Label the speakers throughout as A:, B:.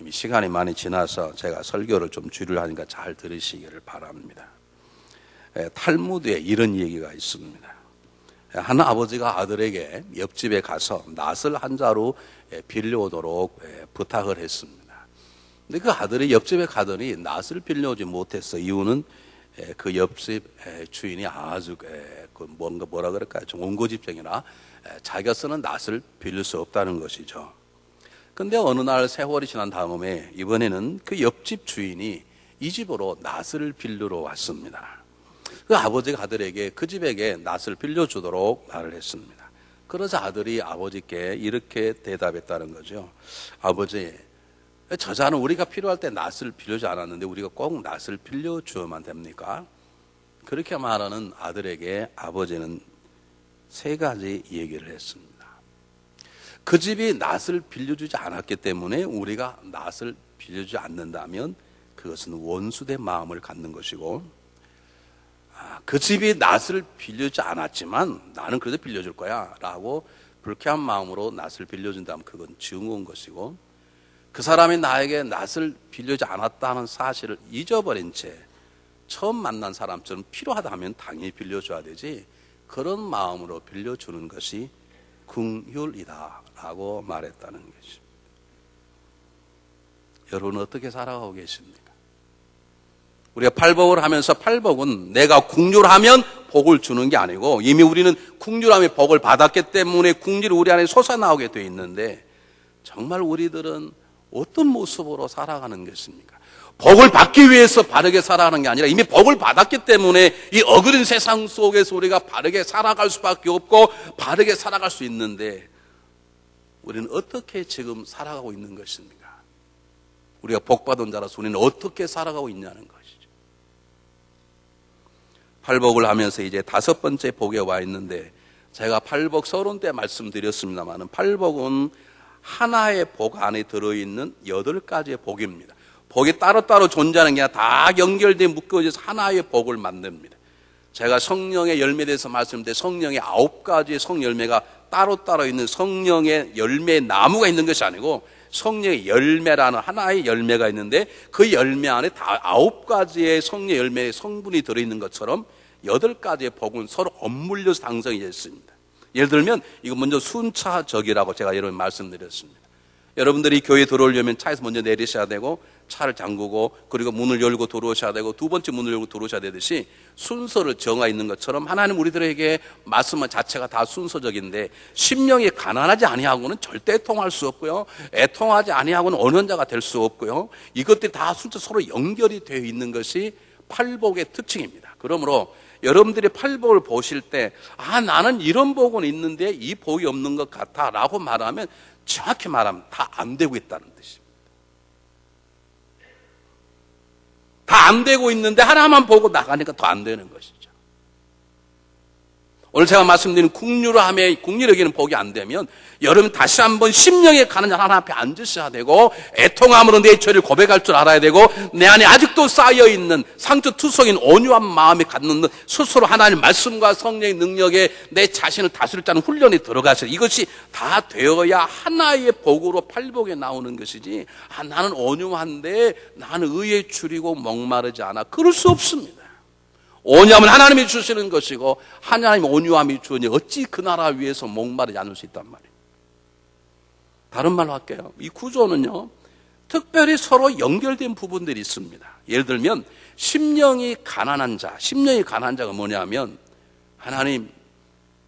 A: 이미 시간이 많이 지나서 제가 설교를 좀 줄이려 하니까 잘 들으시기를 바랍니다. 탈무드에 이런 얘기가 있습니다. 한 아버지가 아들에게 옆집에 가서 낫을 한 자루 빌려오도록 부탁을 했습니다. 근데 그 아들이 옆집에 가더니 낫을 빌려오지 못했어. 이유는 그 옆집 주인이 아주 뭐라 그럴까요? 좀 온고집쟁이라 자기가 쓰는 낫을 빌릴 수 없다는 것이죠. 근데 어느 날 세월이 지난 다음에 이번에는 그 옆집 주인이 이 집으로 낫을 빌리러 왔습니다. 그 아버지가 아들에게 그 집에게 낫을 빌려주도록 말을 했습니다. 그러자 아들이 아버지께 이렇게 대답했다는 거죠. 아버지, 저자는 우리가 필요할 때 낫을 빌려주지 않았는데 우리가 꼭 낫을 빌려주어만 됩니까? 그렇게 말하는 아들에게 아버지는 세 가지 얘기를 했습니다. 그 집이 낫을 빌려주지 않았기 때문에 우리가 낫을 빌려주지 않는다면 그것은 원수된 마음을 갖는 것이고, 그 집이 낫을 빌려주지 않았지만 나는 그래도 빌려줄 거야 라고 불쾌한 마음으로 낫을 빌려준다면 그건 증오인 것이고, 그 사람이 나에게 낫을 빌려주지 않았다는 사실을 잊어버린 채 처음 만난 사람처럼 필요하다 하면 당연히 빌려줘야 되지, 그런 마음으로 빌려주는 것이 긍휼이다 라고 말했다는 것입니다. 여러분은 어떻게 살아가고 계십니까? 우리가 팔복을 하면서 팔복은 내가 긍휼하면 복을 주는 게 아니고 이미 우리는 긍휼함의 복을 받았기 때문에 긍휼이 우리 안에 솟아나오게 되어 있는데, 정말 우리들은 어떤 모습으로 살아가는 것입니까? 복을 받기 위해서 바르게 살아가는 게 아니라 이미 복을 받았기 때문에 이 어그린 세상 속에서 우리가 바르게 살아갈 수밖에 없고 바르게 살아갈 수 있는데, 우리는 어떻게 지금 살아가고 있는 것입니까? 우리가 복받은 자라서 우리는 어떻게 살아가고 있냐는 것이죠. 팔복을 하면서 이제 다섯 번째 복에 와 있는데, 제가 팔복 서론 때 말씀드렸습니다만 팔복은 하나의 복 안에 들어있는 8가지의 복입니다. 복이 따로따로 존재하는 게 아니라 다 연결되어 묶어져서 하나의 복을 만듭니다. 제가 성령의 열매에 대해서 말씀드릴 때 성령의 9가지의 성열매가 따로따로 있는 성령의 열매 나무가 있는 것이 아니고 성령의 열매라는 하나의 열매가 있는데, 그 열매 안에 다 9가지의 성령 열매의 성분이 들어있는 것처럼 8가지의 복은 서로 엇물려서 당성이 있습니다. 예를 들면 이거 먼저 순차적이라고 제가 여러분 말씀드렸습니다. 여러분들이 교회에 들어오려면 차에서 먼저 내리셔야 되고 차를 잠그고 그리고 문을 열고 들어오셔야 되고 두 번째 문을 열고 들어오셔야 되듯이 순서를 정하 있는 것처럼 하나님 우리들에게 말씀 자체가 다 순서적인데, 심령이 가난하지 아니하고는 절대 애통할 수 없고요, 애통하지 아니하고는 언언자가 될 수 없고요, 이것들이 다 순서 서로 연결이 되어 있는 것이 팔복의 특징입니다. 그러므로 여러분들이 팔복을 보실 때 나는 이런 복은 있는데 이 복이 없는 것 같아 라고 말하면 정확히 말하면 다 안 되고 있다는 뜻입니다. 다 안 되고 있는데 하나만 보고 나가니까 더 안 되는 것이죠. 오늘 제가 말씀드린 긍휼함에 긍휼에게는 복이 안 되면 여러분 다시 한번 심령에 가는 하나님 앞에 앉으셔야 되고, 애통함으로 내 죄를 고백할 줄 알아야 되고, 내 안에 아직도 쌓여있는 상처투성인 온유한 마음이 갖는 스스로 하나님 말씀과 성령의 능력에 내 자신을 다스릴 자는 훈련이 들어가셔야, 이것이 다 되어야 하나의 복으로 팔복에 나오는 것이지, 나는 온유한데 나는 의에 줄이고 목마르지 않아, 그럴 수 없습니다. 온유함은 하나님이 주시는 것이고 하나님의 온유함이 주니 어찌 그 나라 위에서 목마르지 않을 수 있단 말이에요. 다른 말로 할게요. 이 구조는요, 특별히 서로 연결된 부분들이 있습니다. 예를 들면 심령이 가난한 자가 뭐냐면, 하나님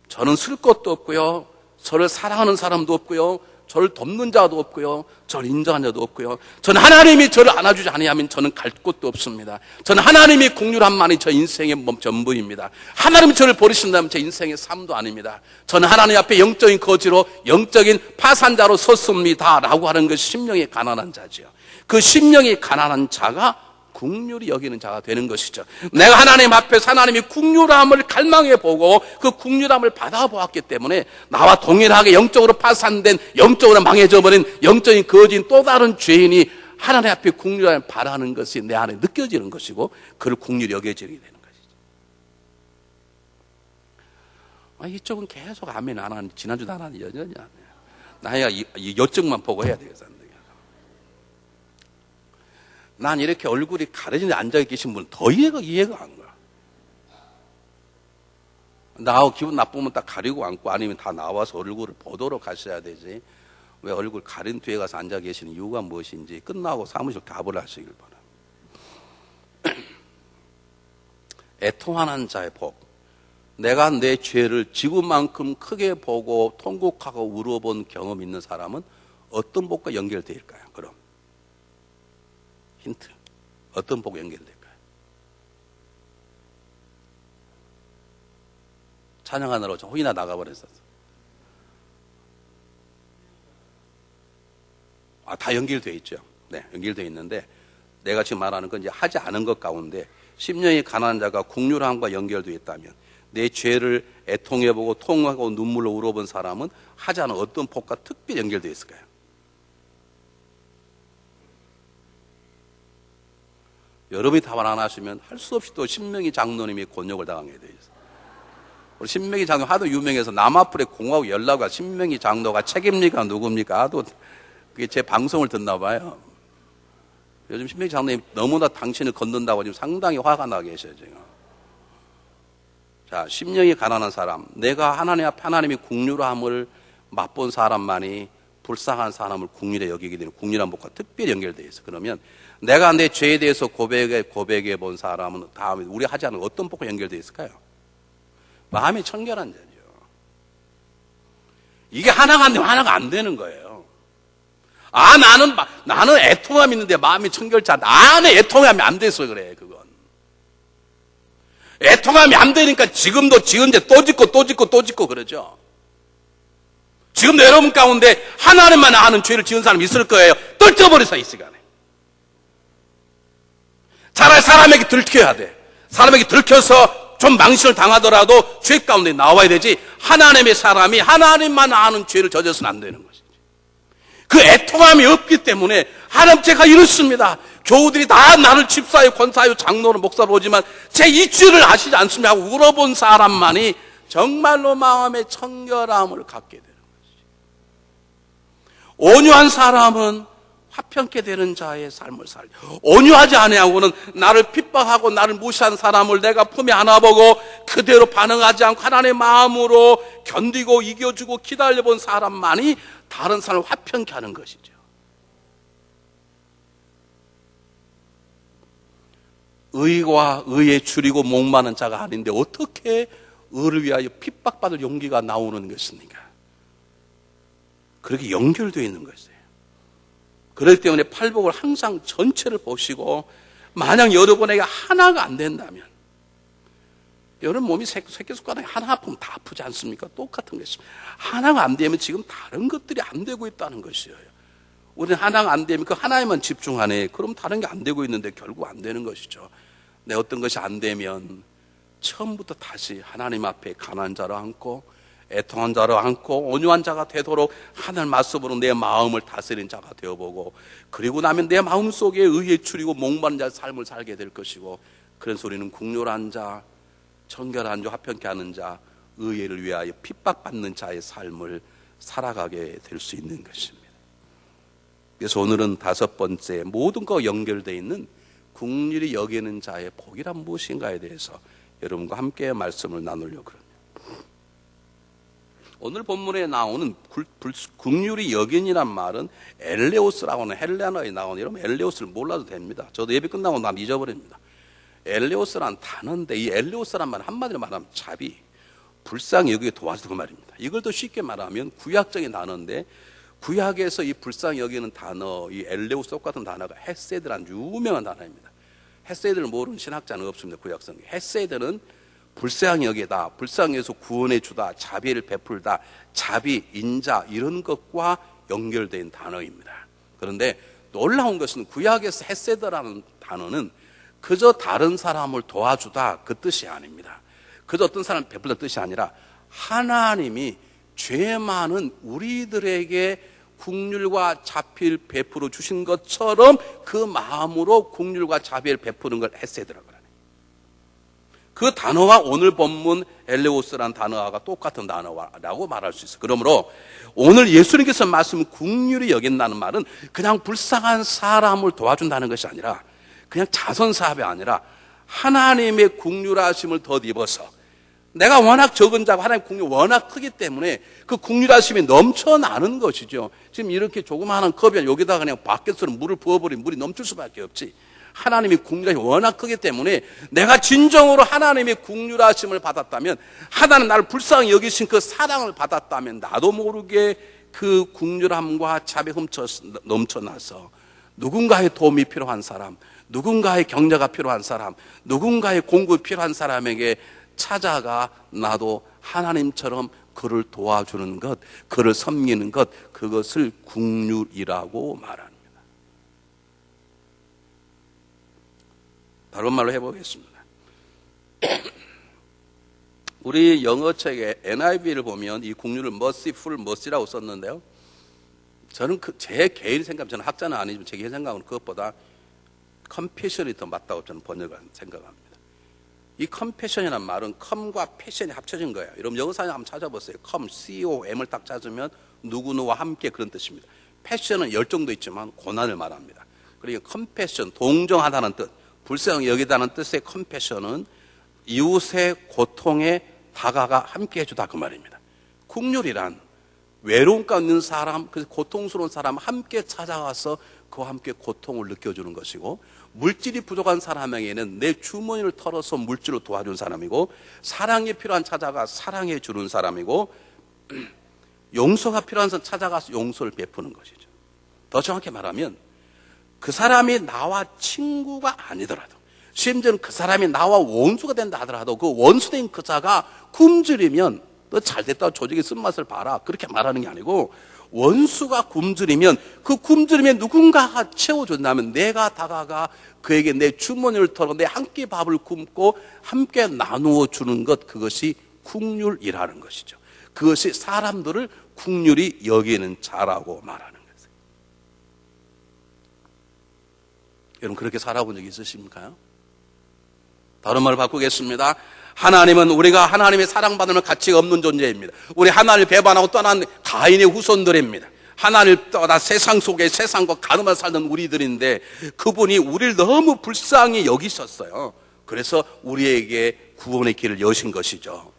A: 저는 쓸 것도 없고요, 저를 사랑하는 사람도 없고요, 저를 돕는 자도 없고요, 저를 인정하는 자도 없고요, 저는 하나님이 저를 안아주지 아니하면 저는 갈 곳도 없습니다. 저는 하나님이 긍휼함만이 저 인생의 전부입니다. 하나님이 저를 버리신다면 제 인생의 삶도 아닙니다. 저는 하나님 앞에 영적인 거지로 영적인 파산자로 섰습니다 라고 하는 것이 심령이 가난한 자지요. 그 심령이 가난한 자가 긍휼히 여기는 자가 되는 것이죠. 내가 하나님 앞에서 하나님이 긍휼함을 갈망해 보고 그 긍휼함을 받아보았기 때문에 나와 동일하게 영적으로 파산된, 영적으로 망해져 버린 영적인 거진 또 다른 죄인이 하나님 앞에 긍휼함을 바라는 것이 내 안에 느껴지는 것이고, 그를 긍휼히 여겨지게 되는 것이죠. 이쪽은 계속 아멘 안 하는, 지난주도 안 하는, 여전히 안 해요. 나야 이쪽만 보고 해야 되겠어. 난 이렇게 얼굴이 가려진 앉아 계신 분은 더 이해가 안 가. 나하고 기분 나쁘면 딱 가리고 앉고 아니면 다 나와서 얼굴을 보도록 하셔야 되지. 왜 얼굴 가린 뒤에 가서 앉아 계시는 이유가 무엇인지 끝나고 사무실 답을 하시길 바랍니다. 애통하는 자의 복. 내가 내 죄를 지구만큼 크게 보고 통곡하고 울어본 경험 있는 사람은 어떤 복과 연결될까요? 그럼 힌트. 어떤 복과 연결될까요? 찬양하느라고 저 혼이나 나가버렸었어. 다 연결되어 있죠. 네, 연결되어 있는데 내가 지금 말하는 건 이제 하지 않은 것 가운데 심령이 가난한 자가 국률함과 연결되어 있다면 내 죄를 애통해보고 통하고 눈물로 울어본 사람은 하지 않은 어떤 복과 특별히 연결되어 있을까요? 여러분이 답을 안 하시면 할 수 없이 또 신명기 장로님이 곤욕을 당하게 되어 있어요. 우리 신명기 장로 하도 유명해서 남 앞으로 공하고 연락과 신명기 장로가 책임니까 누굽니까? 하도 그게 제 방송을 듣나 봐요. 요즘 신명기 장로님 너무나 당신을 건든다고 지금 상당히 화가 나 계셔요, 지금. 자, 심령이 가난한 사람, 내가 하나님 앞에 하나님이 국률함을 맛본 사람만이 불쌍한 사람을 국률에 여기게 되는 국률한 복과 특별히 연결되어 있어. 그러면 내가 내 죄에 대해서 고백해 본 사람은 다음에 우리 하지 않은 어떤 복과 연결되어 있을까요? 마음이 청결한 자죠. 이게 하나가 안 되는 거예요. 나는 애통함이 있는데 마음이 청결치 않다. 안에 애통함이 안 돼서 그래, 그건. 애통함이 안 되니까 지금도 지은 죄 또 짓고 그러죠. 지금도 여러분 가운데 하나님만 아는 죄를 지은 사람이 있을 거예요. 떨쳐버려서 이 시간에. 차라리 사람에게 들켜야 돼. 사람에게 들켜서 좀 망신을 당하더라도 죄 가운데 나와야 되지. 하나님의 사람이 하나님만 아는 죄를 저져서는 안 되는 것이지. 그 애통함이 없기 때문에 하나님 제가 이렇습니다. 교우들이 다 나를 집사요, 권사요, 장로로 목사로 오지만 제 이 죄를 아시지 않습니까? 하고 울어본 사람만이 정말로 마음의 청결함을 갖게 되는 것이지. 온유한 사람은 화평케 되는 자의 삶을 살려. 온유하지 아니하고는 나를 핍박하고 나를 무시한 사람을 내가 품에 안아보고 그대로 반응하지 않고 하나님의 마음으로 견디고 이겨주고 기다려본 사람만이 다른 사람을 화평케 하는 것이죠. 의와 의에 줄이고 목마른 자가 아닌데 어떻게 의를 위하여 핍박받을 용기가 나오는 것입니까? 그렇게 연결되어 있는 것이에요. 그렇기 때문에 팔복을 항상 전체를 보시고 만약 여러분에게 하나가 안 된다면 여러분 몸이 새끼손가락이 하나 아프면 다 아프지 않습니까? 똑같은 것입니다. 하나가 안 되면 지금 다른 것들이 안 되고 있다는 것이에요. 우리는 하나가 안 되면 그 하나에만 집중하네. 그럼 다른 게 안 되고 있는데 결국 안 되는 것이죠. 내 어떤 것이 안 되면 처음부터 다시 하나님 앞에 가난한 자로 앉고 애통한 자로 앉고 온유한 자가 되도록 하나님 말씀으로 내 마음을 다스리는 자가 되어보고 그리고 나면 내 마음속에 의에 줄이고 목마른 자의 삶을 살게 될 것이고 그런 소리는 국률한 자, 청결한 자, 화평케 하는 자, 의를 위하여 핍박받는 자의 삶을 살아가게 될 수 있는 것입니다. 그래서 오늘은 다섯 번째 모든 것과 연결되어 있는 국률이 여기는 자의 복이란 무엇인가에 대해서 여러분과 함께 말씀을 나누려고 합니다. 오늘 본문에 나오는 국률이 여긴이란 말은 엘레오스라고 하는 헬레나어에 나오는 여러분 엘레오스를 몰라도 됩니다. 저도 예배 끝나고 난 잊어버립니다. 엘레오스란 단어인데 이 엘레오스란 말은 한마디로 말하면 자비, 불쌍히 여기에 도와주는 그 말입니다. 이걸 더 쉽게 말하면 구약적인 단어인데 구약에서 이 불쌍히 여기는 단어, 이 엘레오스 똑같은 단어가 헤세드란 유명한 단어입니다. 헤세드를 모르는 신학자는 없습니다. 구약성경에. 헤세드는 불쌍히 여기다, 불쌍히 여기서 구원해 주다, 자비를 베풀다, 자비, 인자 이런 것과 연결된 단어입니다. 그런데 놀라운 것은 구약에서 헤세드라는 단어는 그저 다른 사람을 도와주다 그 뜻이 아닙니다. 그저 어떤 사람을 베풀다 뜻이 아니라 하나님이 죄 많은 우리들에게 국률과 자비를 베풀어 주신 것처럼 그 마음으로 국률과 자비를 베푸는 걸 헤세드라고 하네요. 그 단어와 오늘 본문 엘레오스라는 단어가 똑같은 단어라고 말할 수 있어요. 그러므로 오늘 예수님께서 말씀은 국률이 여긴다는 말은 그냥 불쌍한 사람을 도와준다는 것이 아니라 그냥 자선사업이 아니라 하나님의 국률하심을 덧입어서 내가 워낙 적은 자고 하나님의 국률이 워낙 크기 때문에 그 국률하심이 넘쳐나는 것이죠. 지금 이렇게 조그마한 컵에 여기다가 그냥 바켓으로 물을 부어버리면 물이 넘칠 수밖에 없지. 하나님의 국률하심이 워낙 크기 때문에 내가 진정으로 하나님의 국률하심을 받았다면, 하나님 나를 불쌍히 여기신 그 사랑을 받았다면 나도 모르게 그 국률함과 자비 넘쳐나서 누군가의 도움이 필요한 사람, 누군가의 격려가 필요한 사람, 누군가의 공급이 필요한 사람에게 찾아가 나도 하나님처럼 그를 도와주는 것, 그를 섬기는 것, 그것을 국률이라고 말합니다. 다른 말로 해보겠습니다. 우리 영어책에 NIV를 보면 이 국률을 merciful, mercy라고 썼는데요. 저는 제 개인 생각, 저는 학자는 아니지만 제 개인 생각은 그것보다 compassion이 더 맞다고 저는 번역을 생각합니다. 이 compassion이라는 말은 come과 passion이 합쳐진 거예요. 여러분 영어사전 한번 찾아보세요. come, C-O-M을 딱 찾으면 누구누구와 함께 그런 뜻입니다. passion은 열정도 있지만 고난을 말합니다. 그러니까 compassion, 동정하다는 뜻, 불쌍히 여기다는 뜻의 compassion은 이웃의 고통에 다가가 함께 해주다 그 말입니다. 국률이란 외로움 가운데 있는 사람, 그 고통스러운 사람 함께 찾아가서 그와 함께 고통을 느껴주는 것이고, 물질이 부족한 사람에게는 내 주머니를 털어서 물질로 도와준 사람이고, 사랑이 필요한 찾아가 사랑해 주는 사람이고, 용서가 필요한 사람 찾아가서 용서를 베푸는 것이죠. 더 정확히 말하면 그 사람이 나와 친구가 아니더라도, 심지어는 그 사람이 나와 원수가 된다 하더라도 그 원수된 그 자가 굶주리면 너 잘됐다, 조직의 쓴맛을 봐라, 그렇게 말하는 게 아니고, 원수가 굶주리면 그 굶주림에 누군가가 채워준다면 내가 다가가 그에게 내 주머니를 털어 내 한 끼 밥을 굶고 함께 나누어 주는 것, 그것이 국률이라는 것이죠. 그것이 사람들을 국률이 여기는 자라고 말하는 거예요. 여러분 그렇게 살아본 적 있으십니까? 다른 말을 바꾸겠습니다. 하나님은 우리가 하나님의 사랑받는 가치가 없는 존재입니다. 우리 하나님을 배반하고 떠난 가인의 후손들입니다. 하나님을 떠나 세상 속에 세상과 가늠하며 살던 우리들인데 그분이 우리를 너무 불쌍히 여기셨어요. 그래서 우리에게 구원의 길을 여신 것이죠.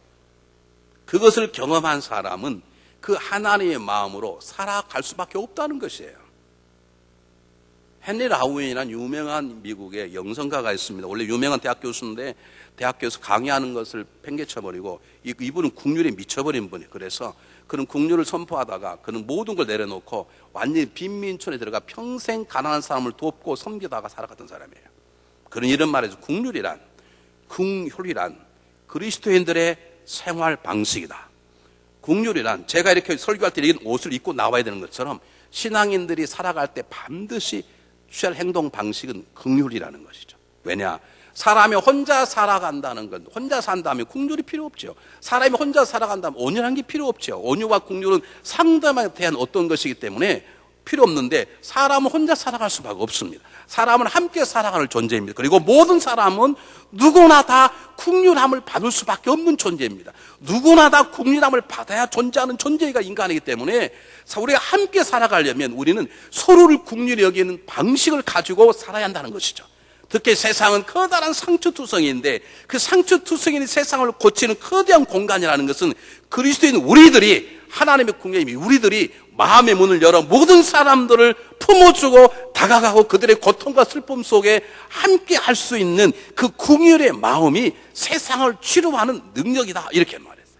A: 그것을 경험한 사람은 그 하나님의 마음으로 살아갈 수밖에 없다는 것이에요. 헨리 라우인이라는 유명한 미국의 영성가가 있습니다. 원래 유명한 대학 교수인데 대학교에서 강의하는 것을 팽개쳐버리고 이분은 국률에 미쳐버린 분이에요. 그래서 그는 국률을 선포하다가 그는 모든 걸 내려놓고 완전히 빈민촌에 들어가 평생 가난한 사람을 돕고 섬기다가 살아갔던 사람이에요. 그는 이런 말에서 국률이란, 국률이란 그리스도인들의 생활 방식이다. 국률이란 제가 이렇게 설교할 때 이런 옷을 입고 나와야 되는 것처럼 신앙인들이 살아갈 때 반드시 취할 행동 방식은 긍휼이라는 것이죠. 왜냐? 사람이 혼자 살아간다는 건, 혼자 산다면 긍휼이 필요 없죠. 사람이 혼자 살아간다면 온유한 게 필요 없죠. 온유와 긍휼은 상대방에 대한 어떤 것이기 때문에 필요 없는데 사람은 혼자 살아갈 수밖에 없습니다. 사람은 함께 살아가는 존재입니다. 그리고 모든 사람은 누구나 다 긍휼함을 받을 수밖에 없는 존재입니다. 누구나 다 긍휼함을 받아야 존재하는 존재가 인간이기 때문에 우리가 함께 살아가려면 우리는 서로를 긍휼히 여기는 방식을 가지고 살아야 한다는 것이죠. 특히 세상은 커다란 상처투성이인데 그 상처투성이인 세상을 고치는 거대한 공간이라는 것은 그리스도인 우리들이, 하나님의 국민이 우리들이 마음의 문을 열어 모든 사람들을 품어주고 다가가고 그들의 고통과 슬픔 속에 함께 할 수 있는 그 긍휼의 마음이 세상을 치료하는 능력이다, 이렇게 말했어요.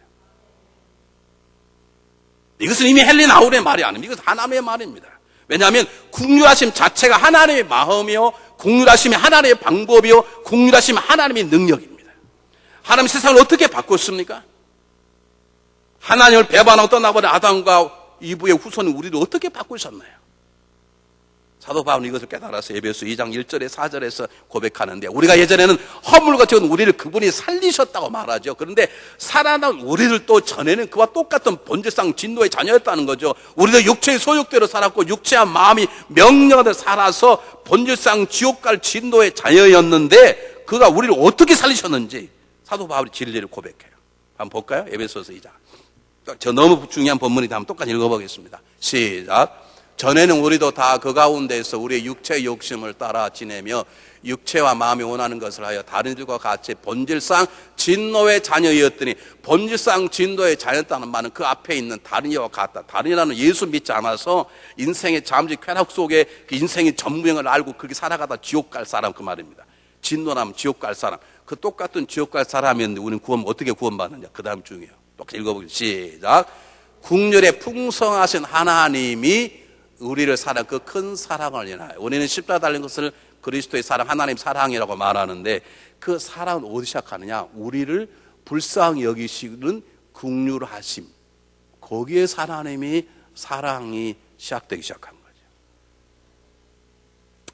A: 이것은 이미 헨리 나울의 말이 아닙니다. 이것은 하나님의 말입니다. 왜냐하면 긍휼하심 자체가 하나님의 마음이요, 긍휼하심이 하나님의 방법이요, 긍휼하심이 하나님의 능력입니다. 하나님 세상을 어떻게 바꿨습니까? 하나님을 배반하고 떠나버린 아담과 이브의 후손은 우리를 어떻게 바꾸셨나요? 사도 바울은 이것을 깨달아서 에베소 2장 1절에 4절에서 고백하는데, 우리가 예전에는 허물과 지은 우리를 그분이 살리셨다고 말하죠. 그런데 살아난 우리를 또 전에는 그와 똑같은 본질상 진노의 자녀였다는 거죠. 우리도 육체의 소욕대로 살았고 육체와 마음이 명령하듯 살아서 본질상 지옥 갈 진노의 자녀였는데 그가 우리를 어떻게 살리셨는지 사도 바울이 진리를 고백해요. 한번 볼까요? 에베소서 2장. 저 너무 중요한 본문이다. 한번 똑같이 읽어보겠습니다. 시작. 전에는 우리도 다 그 가운데서 우리의 육체의 욕심을 따라 지내며 육체와 마음이 원하는 것을 하여 다른 이들과 같이 본질상 진노의 자녀였더니, 본질상 진노의 자녀였다는 말은 그 앞에 있는 다른 이와 같다. 다른 이라는 예수 믿지 않아서 인생의 잠시 쾌락 속에 그 인생의 전부형을 알고 그렇게 살아가다 지옥 갈 사람, 그 말입니다. 진노라면 지옥 갈 사람. 그 똑같은 지옥 갈 사람이었는데 우리는 어떻게 구원받느냐, 그 다음 중요해요. 똑같이 읽어보겠습니다. 시작. 국률에 풍성하신 하나님이 우리를 사랑, 그 큰 사랑을 인하여, 우리는 십자가 달린 것을 그리스도의 사랑, 하나님 사랑이라고 말하는데, 그 사랑은 어디 시작하느냐? 우리를 불쌍히 여기시는 국률하심, 거기에서 하나님이 사랑이 시작되기 시작한 거죠.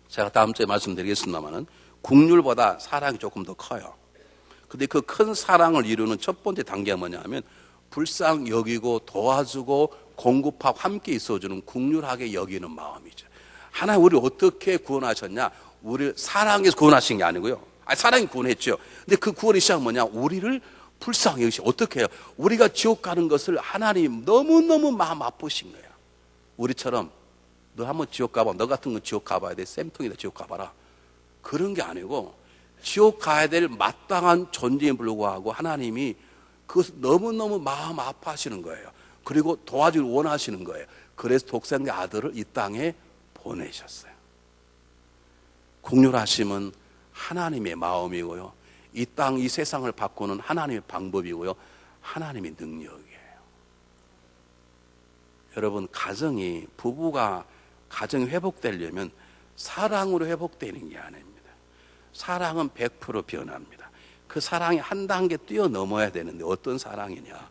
A: 제가 다음 주에 말씀드리겠습니다만은 국률보다 사랑이 조금 더 커요. 근데 그 큰 사랑을 이루는 첫 번째 단계가 뭐냐 하면, 불쌍히 여기고 도와주고 공급하고 함께 있어주는 국률하게 여기는 마음이죠. 하나님 우리를 어떻게 구원하셨냐? 우리를 사랑해서 구원하신 게 아니고요. 사랑이 구원했죠. 근데 그 구원의 시작은 뭐냐? 우리를 불쌍히 여기시. 어떻게 해요? 우리가 지옥 가는 것을 하나님 너무너무 마음 아프신 거예요. 우리처럼 너 한번 지옥 가봐, 너 같은 건 지옥 가봐야 돼, 쌤통이다 지옥 가봐라, 그런 게 아니고, 지옥 가야 될 마땅한 존재에 불구하고 하나님이 그것을 너무너무 마음 아파하시는 거예요. 그리고 도와주길 원하시는 거예요. 그래서 독생자 아들을 이 땅에 보내셨어요. 국률하심은 하나님의 마음이고요, 이 땅, 이 세상을 바꾸는 하나님의 방법이고요, 하나님의 능력이에요. 여러분, 가정이, 부부가 가정이 회복되려면 사랑으로 회복되는 게 아닙니다. 사랑은 100% 변합니다. 그 사랑이 한 단계 뛰어넘어야 되는데 어떤 사랑이냐?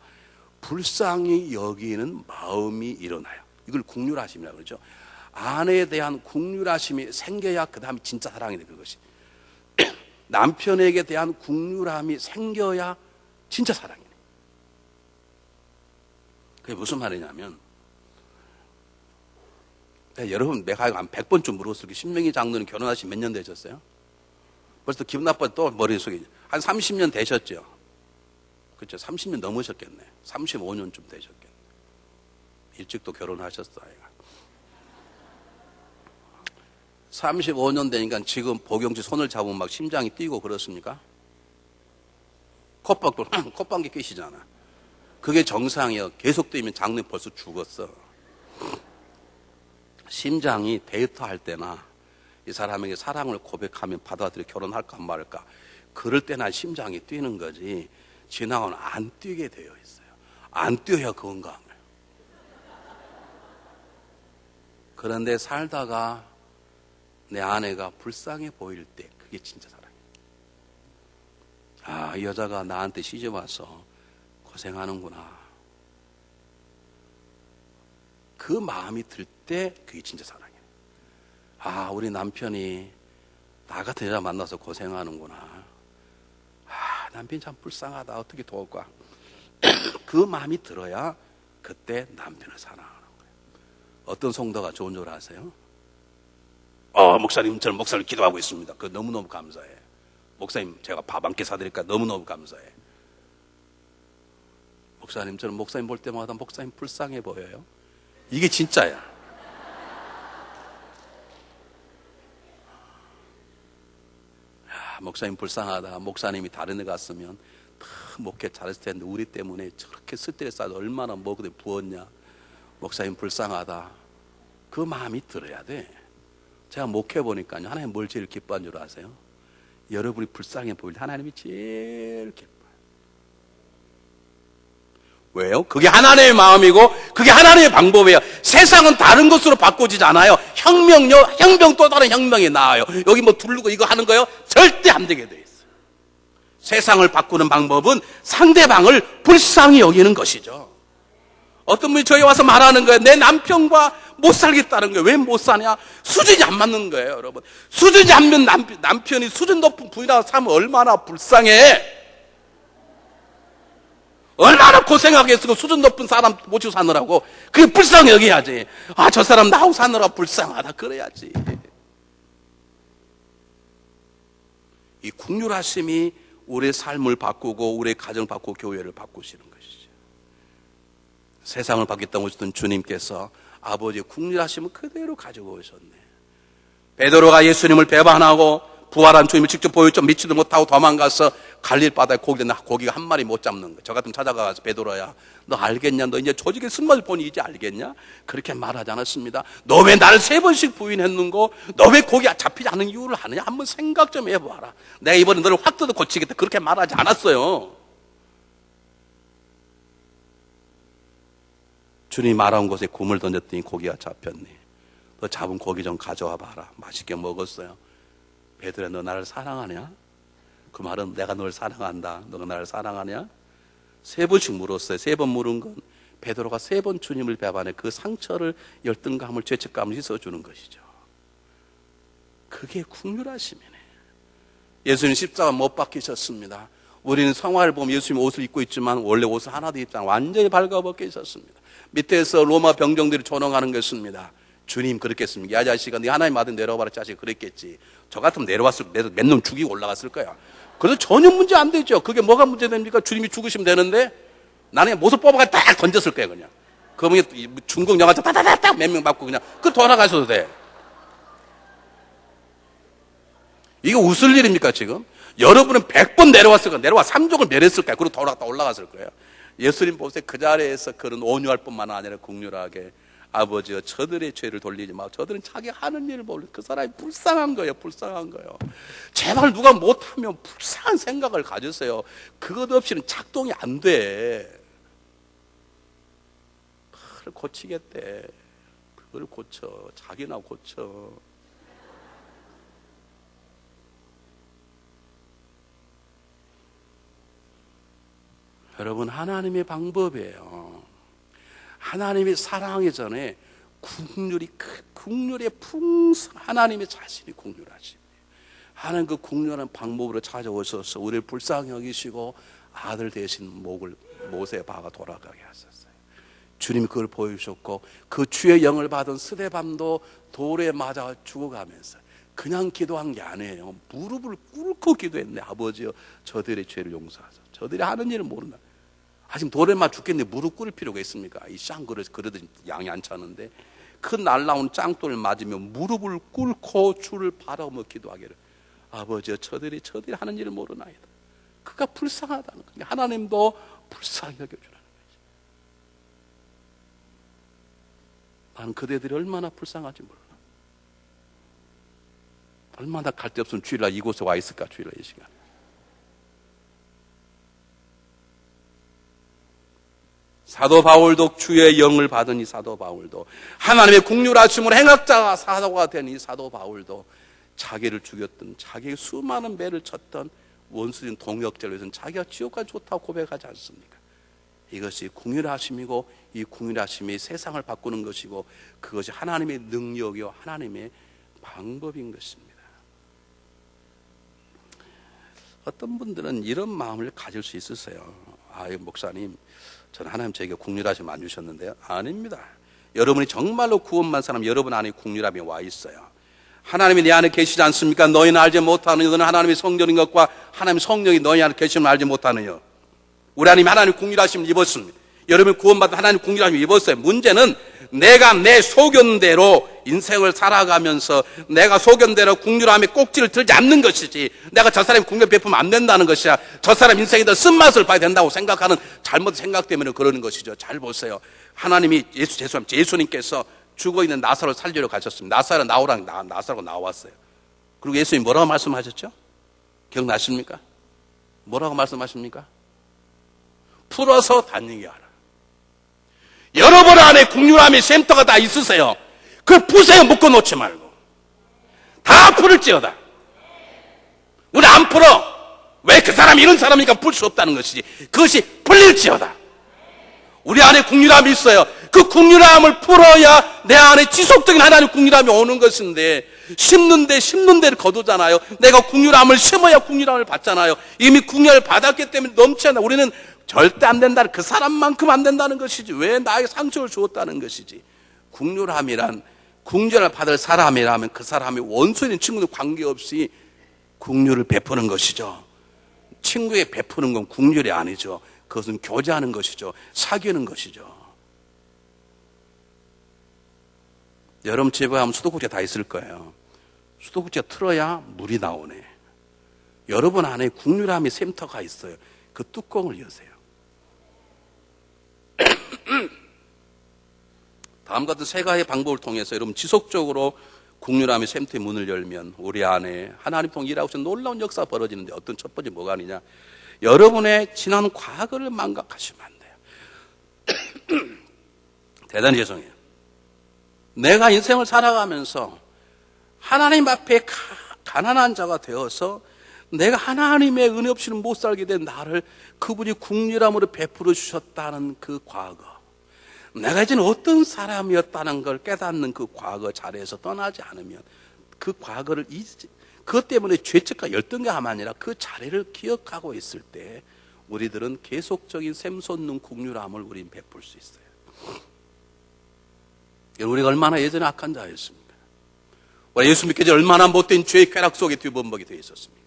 A: 불쌍히 여기는 마음이 일어나요. 이걸 국률하심이라고 그러죠. 아내에 대한 국률하심이 생겨야 그 다음에 진짜 사랑이 돼, 그것이. 남편에게 대한 국률함이 생겨야 진짜 사랑이네. 그게 무슨 말이냐면, 여러분, 내가 한 100번쯤 물었을 때, 신명희 장로님 결혼하신 몇 년 되셨어요? 벌써 기분 나빠 또 머릿속에. 한 30년 되셨죠? 그렇죠? 30년 넘으셨겠네. 35년쯤 되셨겠네. 일찍 또 결혼하셨어, 아이가. 35년 되니까 지금 보경씨 손을 잡으면 막 심장이 뛰고 그렇습니까? 콧방귀 끼시잖아. 그게 정상이야. 계속 뛰면 장로님 벌써 죽었어. 심장이 데이트할 때나 이 사람에게 사랑을 고백하면 받아들여 결혼할까 말까, 그럴 때나 심장이 뛰는 거지, 지나고는 안 뛰게 되어 있어요. 안 뛰어야 건강을. 그런데 살다가 내 아내가 불쌍해 보일 때, 그게 진짜 사랑이에요. 이 여자가 나한테 시집 와서 고생하는구나, 그 마음이 들 때 그게 진짜 사랑이에요. 우리 남편이 나 같은 여자 만나서 고생하는구나, 남편이 참 불쌍하다, 어떻게 도울까, 그 마음이 들어야 그때 남편을 사랑하는 거예요. 어떤 성도가 좋은 줄 아세요? 목사님, 저는 목사님 기도하고 있습니다. 그거 너무너무 감사해. 목사님, 제가 밥 한 끼 사드릴까? 너무너무 감사해. 목사님, 저는 목사님 볼 때마다 목사님 불쌍해 보여요. 이게 진짜야. 목사님 불쌍하다. 목사님이 다른 데 갔으면 다 목회 잘했을 텐데 우리 때문에 저렇게 스트레스 받아 얼마나 먹어도 부었냐. 목사님 불쌍하다. 그 마음이 들어야 돼. 제가 목회 보니까요, 하나님 뭘 제일 기뻐한 줄 아세요? 여러분이 불쌍해 보일 때 하나님이 제일 기뻐요. 왜요? 그게 하나님의 마음이고 그게 하나님의 방법이에요. 세상은 다른 것으로 바꾸지 않아요. 혁명 또 다른 혁명이 나와요. 여기 뭐 두르고 이거 하는 거요? 절대 안 되게 돼 있어요. 세상을 바꾸는 방법은 상대방을 불쌍히 여기는 것이죠. 어떤 분이 저희 와서 말하는 거예요. 내 남편과 못 살겠다는 거예요. 왜 못 사냐? 수준이 안 맞는 거예요, 여러분. 수준이 안 맞는 남편이 수준 높은 부인하고 살면 얼마나 불쌍해. 얼마나 고생하겠어. 수준 높은 사람 모시고 사느라고. 그게 불쌍히 여겨야지. 저 사람 나하고 사느라 불쌍하다, 그래야지. 이 국률하심이 우리의 삶을 바꾸고 우리의 가정을 바꾸고 교회를 바꾸시는 것이죠. 세상을 바뀌었다고 하셨던 주님께서 아버지의 국률하심을 그대로 가지고 오셨네. 베드로가 예수님을 배반하고 부활한 주님을 직접 보였죠. 믿지도 못하고 도망가서 갈릴 바다에 고기가 한 마리 못 잡는 거예요. 저 같으면 찾아가서 베드로야, 너 알겠냐? 너 이제 조직의 쓴맛을 보니 이제 알겠냐? 그렇게 말하지 않았습니다. 너 왜 나를 3번씩 부인했는고? 너 왜 고기 잡히지 않는 이유를 아느냐? 한번 생각 좀 해봐라. 내가 이번에 너를 확 뜯어 고치겠다. 그렇게 말하지 않았어요. 주님이 말한 곳에 굼을 던졌더니 고기가 잡혔네. 너 잡은 고기 좀 가져와 봐라. 맛있게 먹었어요. 베드로야, 너 나를 사랑하냐? 그 말은 내가 널 사랑한다. 너가 나를 사랑하냐? 3번씩 물었어요. 3번 물은 건 베드로가 3번 주님을 배반해 그 상처를, 열등감을, 죄책감을 씻어주는 것이죠. 그게 국률하심이네. 예수님 십자가 못 박히셨습니다. 우리는 성화를 보면 예수님 옷을 입고 있지만 원래 옷을 하나도 입지 않고 완전히 발가벗겨 있었습니다. 밑에서 로마 병정들이 조롱하는 것입니다. 주님 그랬겠습니까? 야 자식아, 네 하나님 아들 내려와봐라. 자식 그랬겠지. 저 같으면 내려왔을 때 몇 놈 죽이고 올라갔을 거야. 그래서 전혀 문제 안 되죠. 그게 뭐가 문제 됩니까? 주님이 죽으시면 되는데 나는 모습 뽑아가 딱 던졌을 거예요. 그냥 그러면 중국 영화처럼 따다다닥 몇 명 받고 그냥 그 돌아가셔도 돼. 이게 웃을 일입니까 지금? 여러분은 100번 내려왔을 거예요. 내려와 3족을 멸했을 거예요. 그리고 돌아갔다 올라갔을 거예요. 예수님 보세요. 그 자리에서 그런 온유할 뿐만 아니라 국률하게 아버지여 저들의 죄를 돌리지 마. 저들은 자기 하는 일을 모르고 그 사람이 불쌍한 거예요. 불쌍한 거예요. 제발 누가 못하면 불쌍한 생각을 가졌어요. 그것 없이는 작동이 안 돼. 그걸 고치겠대. 그걸 고쳐. 자기나 고쳐. 여러분, 하나님의 방법이에요. 하나님이 사랑하기 전에 국률의 풍성, 하나님의 자신이 국률하십니다. 하나님 그 국률한 방법으로 찾아오셔서 우리를 불쌍히 여기시고 아들 대신 못에 박아 돌아가게 하셨어요. 주님이 그걸 보여주셨고 그 주의 영을 받은 스데반도 돌에 맞아 죽어가면서 그냥 기도한 게 아니에요. 무릎을 꿇고 기도했네. 아버지여 저들의 죄를 용서하소서. 저들이 하는 일을 모른다. 아직 돌에 맞아 죽겠는데 무릎 꿇을 필요가 있습니까? 이 쌍그릇 그러더니 양이 안 차는데 그 날라온 짱돌을 맞으면 무릎을 꿇고 주를 바라보며 기도하기를 아버지여 저들이 하는 일을 모르나이다. 그가 불쌍하다는 거예요. 하나님도 불쌍히 여겨주라는 거죠. 나는 그대들이 얼마나 불쌍한지 몰라. 얼마나 갈 데 없으면 주일날 이곳에 와 있을까. 주일날 이 시간. 사도 바울도 주의 영을 받은 이 사도 바울도 하나님의 국률하심으로 행악자가 사도가 된 이 사도 바울도 자기를 죽였던 자기의 수많은 매를 쳤던 원수인 동역자를 위해서는 자기가 지옥가 좋다고 고백하지 않습니까? 이것이 국률하심이고 이 국률하심이 세상을 바꾸는 것이고 그것이 하나님의 능력이요 하나님의 방법인 것입니다. 어떤 분들은 이런 마음을 가질 수 있으세요. 목사님 저는 하나님 저에게 국률하심 안 주셨는데요. 아닙니다. 여러분이 정말로 구원만 사람 여러분 안에 국률함이 와 있어요. 하나님이 내 안에 계시지 않습니까? 너희는 알지 못하느냐. 너는 하나님의 성전인 것과 하나님의 성령이 너희 안에 계심을 알지 못하느냐. 우리 하나님 하나님의 국률하심을 입었습니다. 여러분이 구원받은 하나님의 국률하심을 입었어요. 문제는 내가 내 소견대로 인생을 살아가면서 내가 소견대로 국률함의 꼭지를 들지 않는 것이지 내가 저 사람이 국률 베푸면 안 된다는 것이야. 저 사람 인생에 더 쓴맛을 봐야 된다고 생각하는 잘못 생각 때문에 그러는 것이죠. 잘 보세요. 하나님이 예수님께서 죽어있는 나사로를 살리러 가셨습니다. 나사로 나오라는 나사로가 나왔어요. 그리고 예수님이 뭐라고 말씀하셨죠? 기억나십니까? 뭐라고 말씀하십니까? 풀어서 다니게 하라. 여러분 안에 국률함의 샘터가 다 있으세요. 그걸 푸세요. 묶어놓지 말고. 다 풀을지어다. 우리 안 풀어. 왜 그 사람이 이런 사람이니까 풀 수 없다는 것이지. 그것이 풀릴지어다. 우리 안에 국률함이 있어요. 그 국률함을 풀어야 내 안에 지속적인 하나님의 국률함이 오는 것인데 심는 대를 거두잖아요. 내가 국률함을 심어야 국률함을 받잖아요. 이미 국률을 받았기 때문에 넘치 않아. 우리는 절대 안 된다. 그 사람만큼 안 된다는 것이지. 왜 나에게 상처를 주었다는 것이지. 국률함이란 국률을 받을 사람이라면 그 사람이 원수인 친구들 관계없이 국률을 베푸는 것이죠. 친구에게 베푸는 건 국률이 아니죠. 그것은 교제하는 것이죠. 사귀는 것이죠. 여러분 집에 가면 수도꼭지 다 있을 거예요. 수도꼭지가 틀어야 물이 나오네. 여러분 안에 국률함이 샘터가 있어요. 그 뚜껑을 여세요. 다음 같은 세 가지 방법을 통해서 여러분 지속적으로 국률함의 샘터의 문을 열면 우리 안에 하나님 통해 일하고 있는 놀라운 역사가 벌어지는데, 어떤 첫 번째 뭐가 아니냐? 여러분의 지난 과거를 망각하시면 안 돼요. 대단히 죄송해요. 내가 인생을 살아가면서 하나님 앞에 가난한 자가 되어서 내가 하나님의 은혜 없이는 못 살게 된 나를 그분이 국률함으로 베풀어 주셨다는 그 과거, 내가 이제는 어떤 사람이었다는 걸 깨닫는 그 과거 자리에서 떠나지 않으면, 그 과거를 그것 때문에 죄책과 열등감이 아니라 그 자리를 기억하고 있을 때 우리들은 계속적인 샘솟는 국률함을 우린 베풀 수 있어요. 우리가 얼마나 예전에 악한 자였습니까? 우리 예수 믿기 전에 얼마나 못된 죄의 쾌락 속에 뒤범벅이 되어 있었습니까?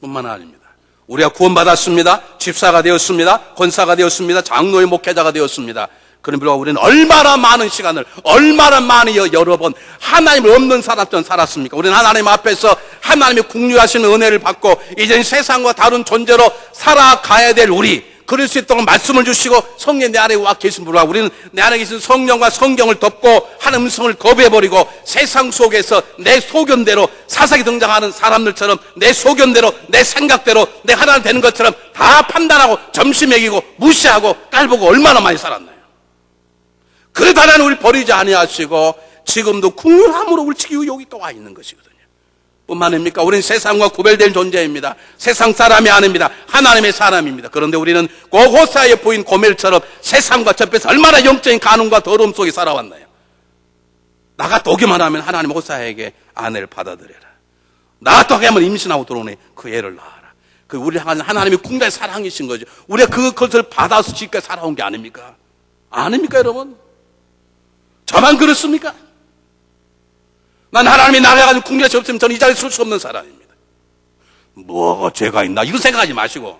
A: 뿐만 아닙니다. 우리가 구원받았습니다. 집사가 되었습니다. 권사가 되었습니다. 장로의 목회자가 되었습니다. 그런 불구하고 우리는 얼마나 많은 시간을, 얼마나 많이 여러 번 하나님 없는 사람처럼 살았습니까? 우리는 하나님 앞에서 하나님의 국률하시는 은혜를 받고 이제 세상과 다른 존재로 살아가야 될 우리, 그럴 수 있도록 말씀을 주시고 성령 내 안에 와 계신 분과 우리는 내 안에 계신 성령과 성경을 덮고 하나님의 음성을 거부해버리고 세상 속에서 내 소견대로 사사기 등장하는 사람들처럼 내 소견대로 내 생각대로 내 하나님 되는 것처럼 다 판단하고 점심 매기고 무시하고 깔보고 얼마나 많이 살았나요? 그래도 하나님 우리 버리지 아니하시고 지금도 국률함으로 우리 지금 여기 또 와 있는 것이거든요. 뿐만 아닙니까? 우리는 세상과 구별된 존재입니다. 세상 사람이 아닙니다. 하나님의 사람입니다. 그런데 우리는 그 호사의 부인 고멜처럼 세상과 접해서 얼마나 영적인 가늠과 더러움 속에 살아왔나요? 나가 오기만 하면 하나님 호사에게 아내를 받아들여라. 나가 오기만 임신하고 들어오네. 그 애를 낳아라. 그 우리 하나님의 궁자의 사랑이신 거죠. 우리가 그것을 받아서 지금까지 살아온 게 아닙니까? 아닙니까 여러분? 저만 그렇습니까? 난 하나님이 나가가지고 궁리가 없으면 저는 이 자리에 설 수 없는 사람입니다. 뭐가 죄가 있나 이거 생각하지 마시고,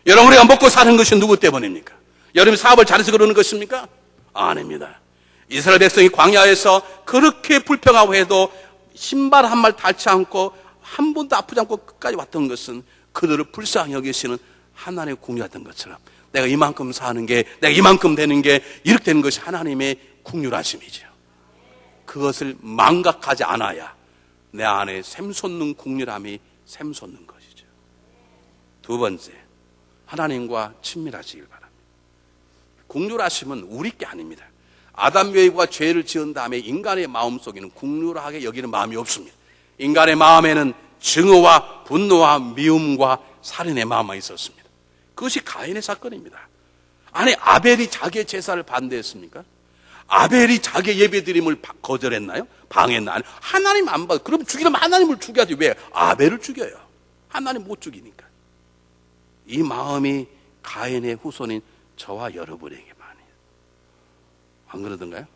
A: 여러분 우리가 먹고 사는 것이 누구 때문입니까? 여러분이 사업을 잘해서 그러는 것입니까? 아닙니다. 이스라엘 백성이 광야에서 그렇게 불평하고 해도 신발 한 말 닳지 않고 한 번도 아프지 않고 끝까지 왔던 것은 그들을 불쌍히 여기시는 하나님의 궁리였던 것처럼, 내가 이만큼 사는 게, 내가 이만큼 되는 게 이렇게 되는 것이 하나님의 국률하심이죠. 그것을 망각하지 않아야 내 안에 샘솟는 국률함이 샘솟는 것이죠. 두 번째, 하나님과 친밀하시길 바랍니다. 국률하심은 우리 게 아닙니다. 아담 여이가 죄를 지은 다음에 인간의 마음속에는 국률하게 여기는 마음이 없습니다. 인간의 마음에는 증오와 분노와 미움과 살인의 마음만 있었습니다. 그것이 가인의 사건입니다. 아니, 아벨이 자기의 제사를 반대했습니까? 아벨이 자기의 예배드림을 거절했나요? 방했나요? 하나님 안 받아. 그럼 죽이려면 하나님을 죽여야지. 왜 아벨을 죽여요? 하나님 못 죽이니까. 이 마음이 가인의 후손인 저와 여러분에게 많이. 안 그러던가요?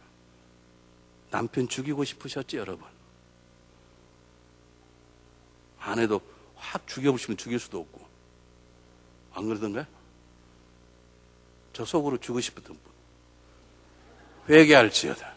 A: 남편 죽이고 싶으셨지 여러분? 아내도 확 죽여보시면 죽일 수도 없고. 안 그러던가요? 저 속으로 주고 싶었던 분 회개할지어다.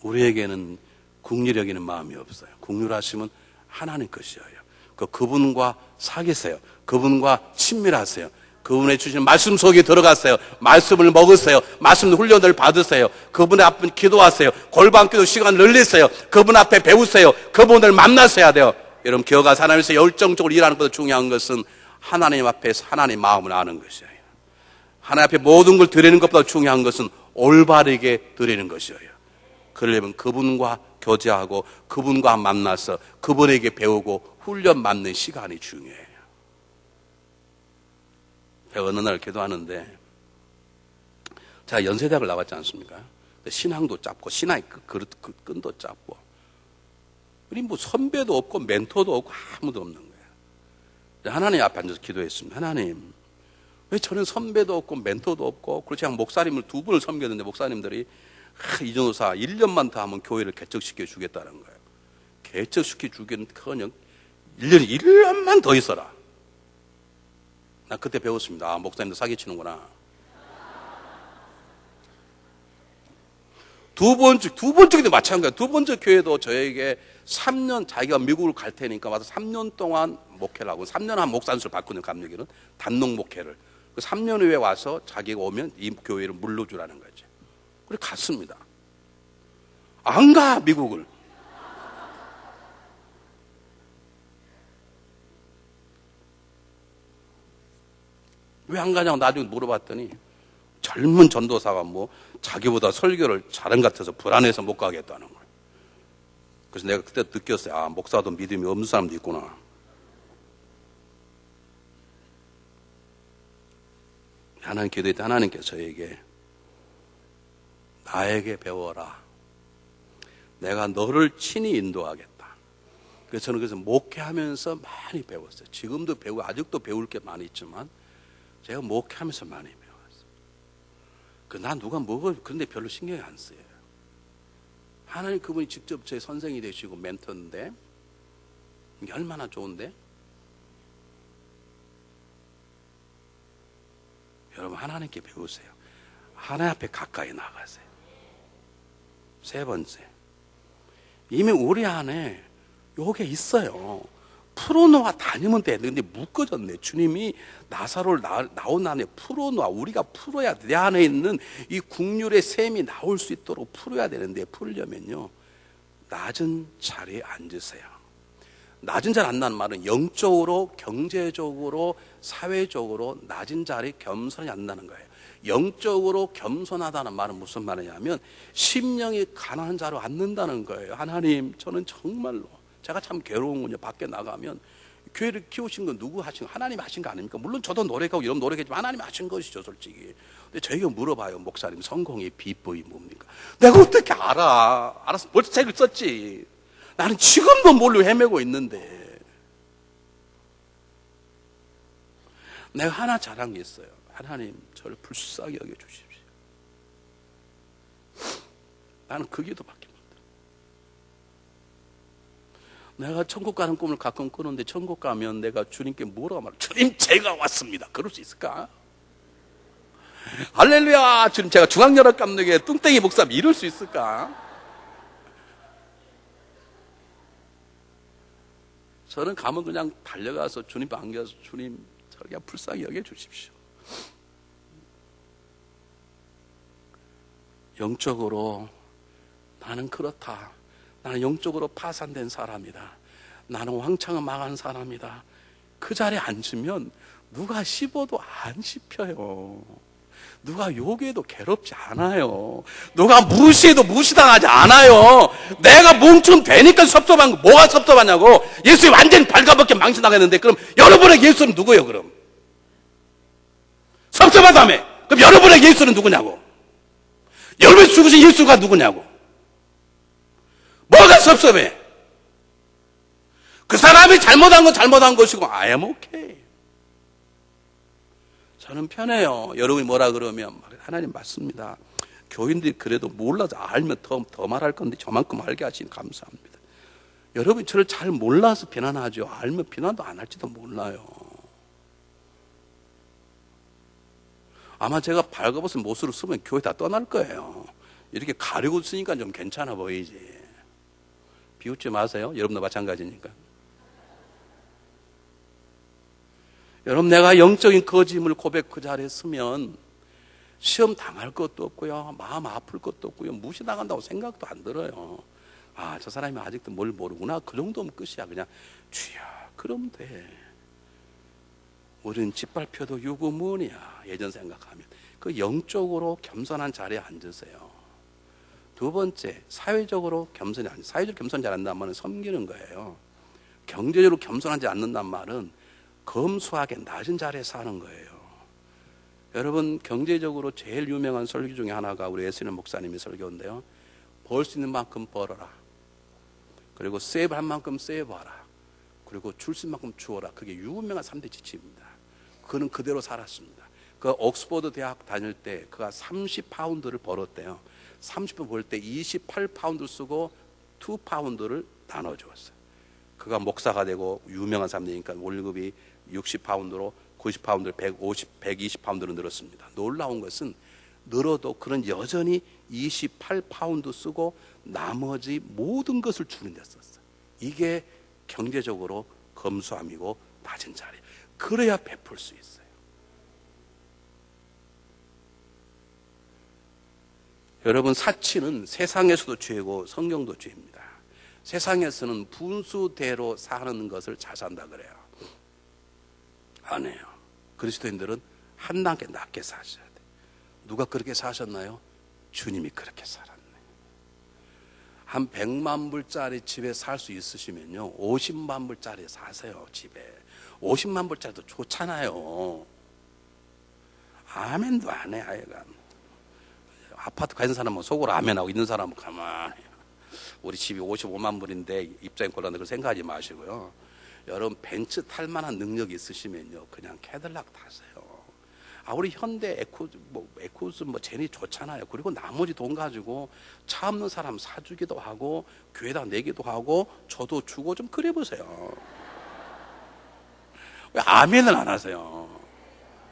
A: 우리에게는 국률 여기는 마음이 없어요. 국률하시면 하나님 것이에요. 그분과 사귀세요. 그분과 친밀하세요. 그분의 주신 말씀 속에 들어가세요. 말씀을 먹으세요. 말씀 훈련을 받으세요. 그분의 앞에 기도하세요. 골방기도 시간을 늘리세요. 그분 앞에 배우세요. 그분을 만나셔야 돼요. 여러분, 기어가서 하나님께서 열정적으로 일하는 것보다 중요한 것은 하나님 앞에서 하나님 마음을 아는 것이에요. 하나님 앞에 모든 걸 드리는 것보다 중요한 것은 올바르게 드리는 것이에요. 그러려면 그분과 교제하고 그분과 만나서 그분에게 배우고 훈련 받는 시간이 중요해요. 제가 어느 날 기도하는데, 제가 연세대학을 나왔지 않습니까? 신앙도 짧고 신앙의 끈도 짧고, 우리 뭐 선배도 없고 멘토도 없고 아무도 없는 거예요. 하나님 앞에 앉아서 기도했습니다. 하나님, 왜 저는 선배도 없고 멘토도 없고, 그렇지 않고 목사님을 2분을 섬겼는데 목사님들이 이전도사 1년만 더 하면 교회를 개척시켜 주겠다는 거예요. 배척시켜주기는커녕 1년에 1년만 더 있어라. 나 그때 배웠습니다. 아, 목사님도 사기치는구나. 두 번째도 마찬가지야. 두 번째 교회도 저에게 3년, 자기가 미국을 갈 테니까 와서 3년 동안 목회를 하고, 3년 한 목사님을 받거든요, 감리교는. 단독 목회를. 그 3년 후에 와서 자기가 오면 이 교회를 물러주라는 거지. 그래, 갔습니다. 안 가, 미국을. 왜 안 가냐고 나중에 물어봤더니 젊은 전도사가 뭐 자기보다 설교를 잘한 것 같아서 불안해서 못 가겠다는 거예요. 그래서 내가 그때 느꼈어요. 아, 목사도 믿음이 없는 사람도 있구나. 하나님 기도할 때 하나님께서 저에게 나에게 배워라. 내가 너를 친히 인도하겠다. 그래서 저는 그래서 목회하면서 많이 배웠어요. 지금도 배우고 아직도 배울 게 많이 있지만 제가 목회하면서 많이 배웠어요. 난 누가 뭐가 그런데 별로 신경이 안 써요. 하나님 그분이 직접 제 선생이 되시고 멘토인데 이게 얼마나 좋은데? 여러분 하나님께 배우세요. 하나님 앞에 가까이 나가세요. 세 번째, 이미 우리 안에 요게 있어요. 풀어놓아 다니면 돼. 근데 묶어졌네. 주님이 나사로를 나온 안에 풀어놓아. 우리가 풀어야 돼. 내 안에 있는 이 국률의 샘이 나올 수 있도록 풀어야 되는데, 풀려면요 낮은 자리에 앉으세요. 낮은 자리에 앉는다는 말은 영적으로, 경제적으로, 사회적으로 낮은 자리에 겸손히 앉는다는 거예요. 영적으로 겸손하다는 말은 무슨 말이냐면 심령이 가난한 자로 앉는다는 거예요. 하나님, 저는 정말로 제가 참 괴로운군요. 밖에 나가면 교회를 키우신 건 누구 하신 거? 하나님 하신 거 아닙니까? 물론 저도 노력하고 이런 노력했지만 하나님 하신 것이죠, 솔직히. 근데 저희가 물어봐요. 목사님, 성공의 비법이 뭡니까? 내가 어떻게 알아? 알아서 벌써 책을 썼지. 나는 지금도 몰라 헤매고 있는데. 내가 하나 잘한 게 있어요. 하나님, 저를 불쌍히 여겨주십시오. 나는 그 기도밖에 못해. 내가 천국 가는 꿈을 가끔 꾸는데 천국 가면 내가 주님께 뭐라고 말해? 주님, 제가 왔습니다. 그럴 수 있을까? 할렐루야! 주님, 제가 중앙연합 감독의 뚱땡이 목사님 이럴 수 있을까? 저는 가면 그냥 달려가서 주님 안겨서 주님, 저를 그냥 불쌍히 여겨주십시오. 영적으로 나는 그렇다. 나는 영적으로 파산된 사람이다. 나는 왕창을 망한 사람이다. 그 자리에 앉으면 누가 씹어도 안 씹혀요. 누가 욕해도 괴롭지 않아요. 누가 무시해도 무시당하지 않아요. 내가 몸처럼 되니까 섭섭한 거. 뭐가 섭섭하냐고. 예수님 완전히 발가벗겨 망신당했는데 그럼 여러분의 예수는 누구예요? 그럼 섭섭하다며. 그럼 여러분의 예수는 누구냐고. 여러분이 죽으신 예수가 누구냐고. 뭐가 섭섭해? 그 사람이 잘못한 건 잘못한 것이고 I am okay. 저는 편해요. 여러분이 뭐라 그러면 하나님 맞습니다. 교인들이 그래도 몰라서 알면 더 말할 건데 저만큼 알게 하시니 감사합니다. 여러분이 저를 잘 몰라서 비난하죠. 알면 비난도 안 할지도 몰라요. 아마 제가 발가벗은 못으로 쓰면 교회 다 떠날 거예요. 이렇게 가리고 쓰니까 좀 괜찮아 보이지. 비웃지 마세요. 여러분도 마찬가지니까. 여러분, 내가 영적인 거짓을 고백 그 자리에 쓰면 시험 당할 것도 없고요. 마음 아플 것도 없고요. 무시당한다고 생각도 안 들어요. 아, 저 사람이 아직도 뭘 모르구나. 그 정도면 끝이야. 그냥 주여, 그럼 돼. 우리는 짓밟혀도 유구무원이야. 예전 생각하면. 그 영적으로 겸손한 자리에 앉으세요. 두 번째, 사회적으로 겸손히 앉으세요. 사회적으로 겸손하지 않는다는 말은 섬기는 거예요. 경제적으로 겸손하지 않는다는 말은 검소하게 낮은 자리에 사는 거예요. 여러분, 경제적으로 제일 유명한 설교 중에 하나가 우리 에스는 목사님의 설교인데요. 벌 수 있는 만큼 벌어라. 그리고 세이브할 만큼 세이브하라. 그리고 줄 수 있는 만큼 주어라. 그게 유명한 3대 지침입니다. 그는 그대로 살았습니다. 그 옥스퍼드 대학 다닐 때 그가 30파운드를 벌었대요. 30파운드 벌 때 28파운드 쓰고 2파운드를 나눠주었어요. 그가 목사가 되고 유명한 사람 되니까 월급이 60파운드로 90파운드로 120파운드로 늘었습니다. 놀라운 것은 늘어도 그는 여전히 28파운드 쓰고 나머지 모든 것을 주는 데 썼어요. 이게 경제적으로 검소함이고 낮은 자리. 그래야 베풀 수 있어요. 여러분, 사치는 세상에서도 죄고 성경도 죄입니다. 세상에서는 분수대로 사는 것을 잘 산다 그래요. 안 해요. 그리스도인들은 한 단계 낮게 사셔야 돼요. 누가 그렇게 사셨나요? 주님이 그렇게 살았네. 한 100만 불짜리 집에 살 수 있으시면요, 50만 불짜리 사세요. 집에 50만 불짜리도 좋잖아요. 아멘도 안 해. 아예가 아파트 가는 사람은 속으로 아멘하고 있는 사람은 가만히. 우리 집이 55만 불인데 입장이 곤란해. 그걸 생각하지 마시고요. 여러분, 벤츠 탈 만한 능력이 있으시면요, 그냥 캐딜락 타세요. 우리 현대 에코스 제니 좋잖아요. 그리고 나머지 돈 가지고 차 없는 사람 사주기도 하고 교회다 내기도 하고 저도 주고 좀 그래 보세요. 왜 아멘을 안 하세요?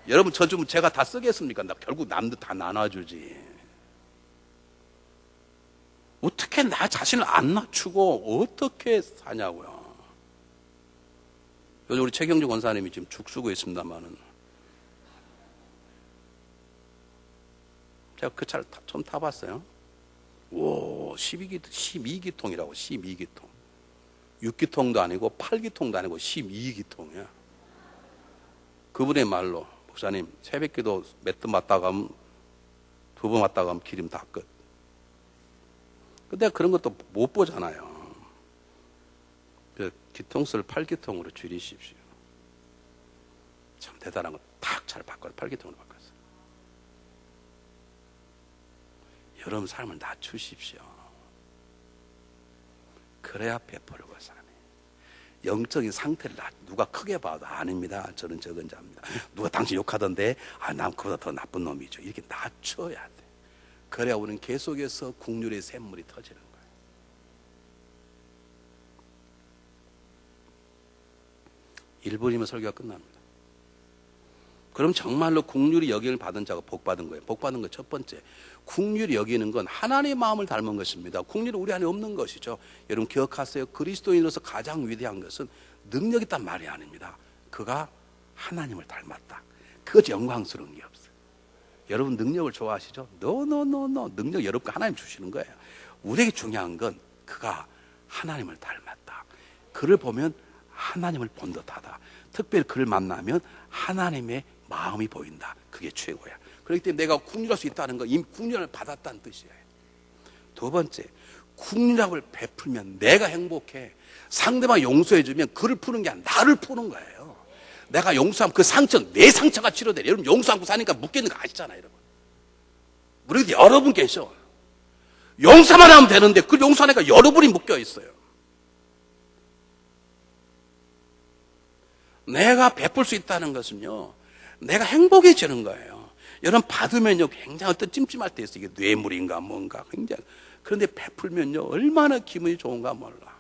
A: 여러분, 저 좀 제가 다 쓰겠습니까? 결국 남들 다 나눠주지. 어떻게 나 자신을 안 낮추고 어떻게 사냐고요. 요즘 우리 최경주 권사님이 지금 죽 쓰고 있습니다만은, 제가 그 차를 처음 타봤어요. 오, 12기통이라고, 12기통. 6기통도 아니고 8기통도 아니고 12기통이야. 그분의 말로, 목사님, 새벽기도 몇 번 맞다가 하면, 2번 맞다가 하면 기름 다 끝. 근데 그런 것도 못 보잖아요. 그 기통수를 8기통으로 줄이십시오. 참 대단한 거 탁 잘 바꿔서 8기통으로 바꿨어요. 여러분 삶을 낮추십시오. 그래야 베풀고 사네. 영적인 상태를 누가 크게 봐도 아닙니다. 저는 적은 자입니다. 누가 당신 욕하던데 난 그보다 더 나쁜 놈이죠. 이렇게 낮춰야 돼. 그래야 우리는 계속해서 국률의 샘물이 터지는 거예요. 일본이면 설교가 끝납니다. 그럼 정말로 국률이 여김을 받은 자가 복 받은 거예요. 복 받은 거 첫 번째, 국률이 여기는 건 하나님의 마음을 닮은 것입니다. 국률은 우리 안에 없는 것이죠. 여러분 기억하세요. 그리스도인으로서 가장 위대한 것은 능력 있단 말이 아닙니다. 그가 하나님을 닮았다. 그것 영광스러운 게 없어요. 여러분 능력을 좋아하시죠? 노. 능력 여러분께 하나님 주시는 거예요. 우리에게 중요한 건 그가 하나님을 닮았다. 그를 보면 하나님을 본 듯하다. 특별히 그를 만나면 하나님의 마음이 보인다. 그게 최고야. 그렇기 때문에 내가 국률할 수 있다는 건 이미 국률을 받았다는 뜻이에요. 두 번째, 국률을 베풀면 내가 행복해. 상대방 용서해주면 그를 푸는 게 아니라 나를 푸는 거예요. 내가 용서하면 그 상처, 내 상처가 치료돼. 여러분 용서 않고 사니까 묶여있는 거 아시잖아요. 여러분. 우리 여러분 계셔. 용서만 하면 되는데 그 용서하니까 여러분이 묶여있어요. 내가 베풀 수 있다는 것은요, 내가 행복해지는 거예요. 여러분 받으면요 굉장히 어떤 찜찜할 때 있어요. 이게 뇌물인가 뭔가 굉장히. 그런데 베풀면요 얼마나 기분이 좋은가 몰라.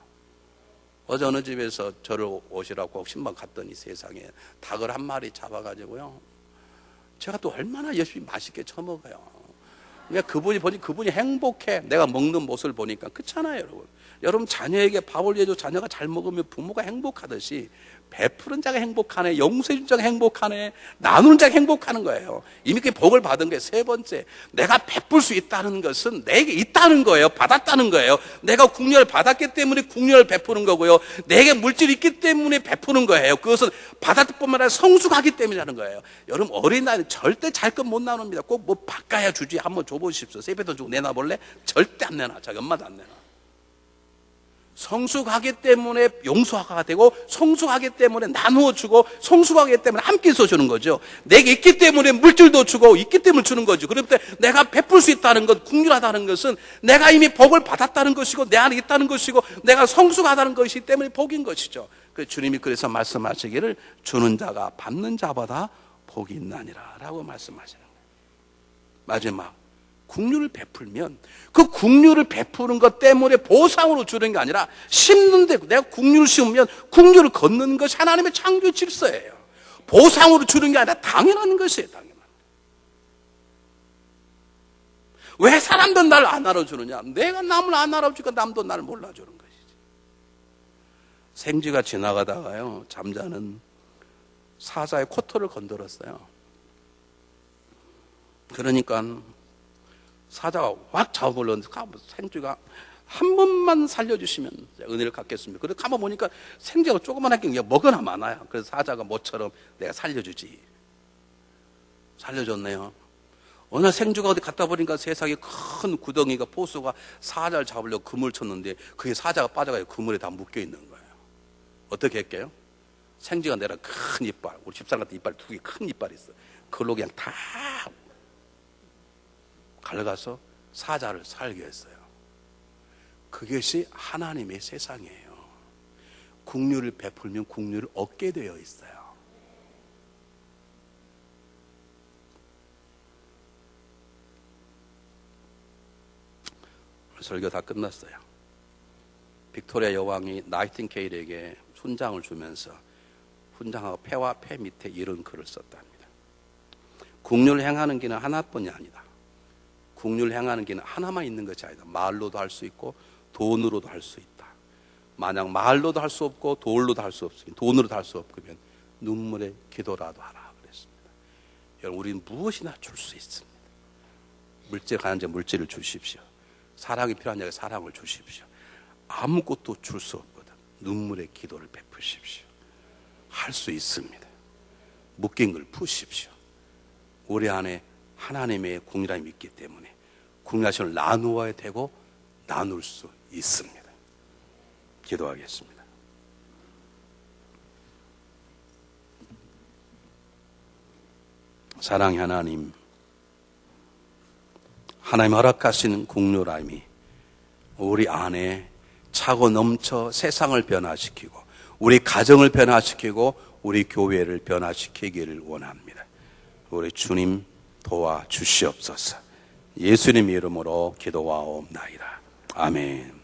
A: 어제 어느 집에서 저를 오시라고 신방 갔더니 세상에 닭을 한 마리 잡아가지고요, 제가 또 얼마나 열심히 맛있게 처먹어요. 그러니까 그분이 행복해. 내가 먹는 모습을 보니까. 그렇잖아요, 여러분. 여러분 자녀에게 밥을 해줘 자녀가 잘 먹으면 부모가 행복하듯이 베푸는 자가 행복하네, 용서해준 자가 행복하네, 나누는 자가 행복하는 거예요. 이미 그 복을 받은 게 세 번째, 내가 베풀 수 있다는 것은 내게 있다는 거예요. 받았다는 거예요. 내가 국력을 받았기 때문에 국력을 베푸는 거고요, 내게 물질이 있기 때문에 베푸는 거예요. 그것은 받았을 뿐만 아니라 성숙하기 때문에 하는 거예요. 여러분 어린아이는 절대 잘 것 못 나눕니다. 꼭 뭐 바꿔야 주지. 한번 줘보십시오. 세뱃돈 주고 내놔볼래? 절대 안 내놔. 자기 엄마도 안 내놔. 성숙하기 때문에 용서가 되고, 성숙하기 때문에 나누어 주고, 성숙하기 때문에 함께 써주는 거죠. 내게 있기 때문에 물질도 주고, 있기 때문에 주는 거죠. 그럴 때 내가 베풀 수 있다는 것, 국률하다는 것은 내가 이미 복을 받았다는 것이고, 내 안에 있다는 것이고, 내가 성숙하다는 것이기 때문에 복인 것이죠. 주님이 그래서 말씀하시기를 주는 자가 받는 자보다 복이 있나니라 라고 말씀하시는 거예요. 마지막, 긍휼을 베풀면 그 긍휼을 베푸는 것 때문에 보상으로 주는 게 아니라 심는데 내가 긍휼을 심으면 긍휼을 걷는 것이 하나님의 창조 질서예요. 보상으로 주는 게 아니라 당연한 것이에요. 당연한. 왜 사람들은 날 안 알아주느냐? 내가 남을 안 알아주니까 남도 나를 몰라주는 것이지. 생쥐가 지나가다가요, 잠자는 사자의 코털을 건드렸어요. 그러니까 사자가 확 잡아버렸는데 생쥐가 한 번만 살려주시면 은혜를 갚겠습니다. 그래서 가만보니까 생쥐가 조그만하게 그냥 먹으나 마나요. 그래서 사자가 모처럼 내가 살려주지. 살려줬네요. 어느 날 생쥐가 어디 갔다 보니까 세상에 큰 구덩이가 보수가 사자를 잡으려고 그물 쳤는데 그게 사자가 빠져가지고 그물에 다 묶여있는 거예요. 어떻게 할게요? 생쥐가 내라 큰 이빨, 우리 집사람 같은 이빨 2개 큰 이빨이 있어. 그걸로 그냥 다 갈가서 사자를 살게 했어요. 그것이 하나님의 세상이에요. 긍휼을 베풀면 긍휼을 얻게 되어 있어요. 설교 다 끝났어요. 빅토리아 여왕이 나이팅게일에게 훈장을 주면서 훈장하고 폐와 폐 밑에 이런 글을 썼답니다. 긍휼을 행하는 길은 하나뿐이 아니다. 긍휼을 행하는 길은 하나만 있는 것이 아니다. 말로도 할 수 있고 돈으로도 할 수 있다. 만약 말로도 할 수 없고 돌로도 할 수 없으면 돈으로도 할 수 없으면 눈물의 기도라도 하라 그랬습니다. 여러분, 우리는 무엇이나 줄 수 있습니다. 물질 가는 자 물질을 주십시오. 사랑이 필요한 자에게 사랑을 주십시오. 아무것도 줄 수 없거든. 눈물의 기도를 베푸십시오. 할 수 있습니다. 묶인 걸 푸십시오. 우리 안에 하나님의 긍휼함이 있기 때문에 긍휼하심을 나누어야 되고 나눌 수 있습니다. 기도하겠습니다. 사랑의 하나님, 하나님 허락하시는 긍휼함이 우리 안에 차고 넘쳐 세상을 변화시키고 우리 가정을 변화시키고 우리 교회를 변화시키기를 원합니다. 우리 주님 도와주시옵소서. 예수님 이름으로 기도하옵나이다. 아멘.